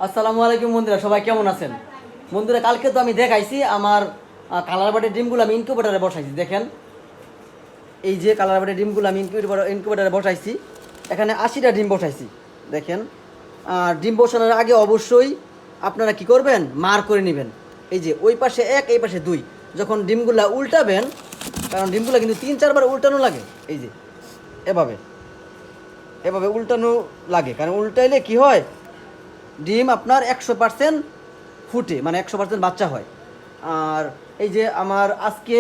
আসসালামু আলাইকুম বন্ধুরা, সবাই কেমন আছেন? বন্ধুরা, কালকে তো আমি দেখাইছি আমার কালার বাটের ডিমগুলো আমি ইনকিউবেটারে বসাইছি। দেখেন, এই যে কালার বাটের ডিমগুলো আমি ইনকিউবেটারে বসাইছি। এখানে 80টা ডিম বসাইছি। দেখেন, ডিম বসানোর আগে অবশ্যই আপনারা কি করবেন, মার করে নেবেন। এই যে ওই পাশে এক, এই পাশে দুই। যখন ডিমগুলা উল্টাবেন, কারণ ডিমগুলো কিন্তু 3-4 বার উল্টানো লাগে। এই যে এভাবে এভাবে উল্টানো লাগে, কারণ উল্টাইলে কি হয়, ডিম আপনার 100% ফুটে, মানে 100% বাচ্চা হয়। আর এই যে আমার আজকে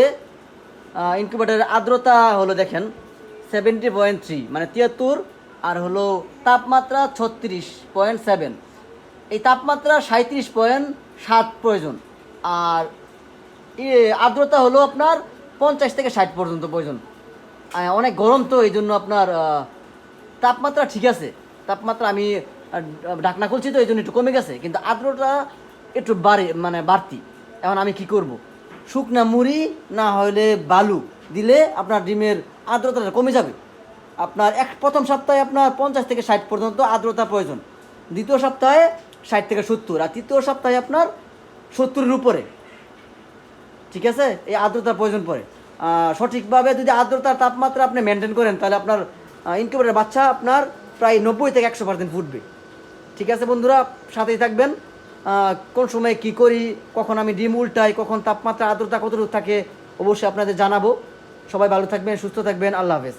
ইনকিউবেটারের আর্দ্রতা হলো দেখেন 70.3, মানে 73, আর হলো তাপমাত্রা 36.7। এই তাপমাত্রা 37.7 প্রয়োজন। আর আর্দ্রতা হলো আপনার 50 থেকে 60 পর্যন্ত প্রয়োজন। অনেক গরম তো, এই জন্য আপনার তাপমাত্রা ঠিক আছে। তাপমাত্রা আমি ঢাকনা খুলছি তো এই জন্য একটু কমে গেছে, কিন্তু আর্দ্রতা একটু মানে বাড়তি। এখন আমি কি করব, শুকনা মুড়ি না হলে বালু দিলে আপনার ডিমের আর্দ্রতাটা কমে যাবে। আপনার প্রথম সপ্তাহে আপনার 50 থেকে 60 পর্যন্ত আর্দ্রতা প্রয়োজন, দ্বিতীয় সপ্তাহে 60 থেকে 70, আর তৃতীয় সপ্তাহে আপনার 70-এর উপরে। ঠিক আছে, এই আর্দ্রতার প্রয়োজন পড়ে। সঠিকভাবে যদি আর্দ্রতার তাপমাত্রা আপনি মেনটেন করেন, তাহলে আপনার ইনকিউবেটরের বাচ্চা আপনার প্রায় 90 থেকে 100% ফুটবে। ঠিক আছে বন্ধুরা, সাথেই থাকবেন। কোন সময় কি করি, কখন আমি ডিম উল্টাই, কখন তাপমাত্রা আর্দ্রতা কতটুকু থাকে, অবশ্যই আপনাদের জানাবো। সবাই ভালো থাকবেন, সুস্থ থাকবেন। আল্লাহ হাফেজ।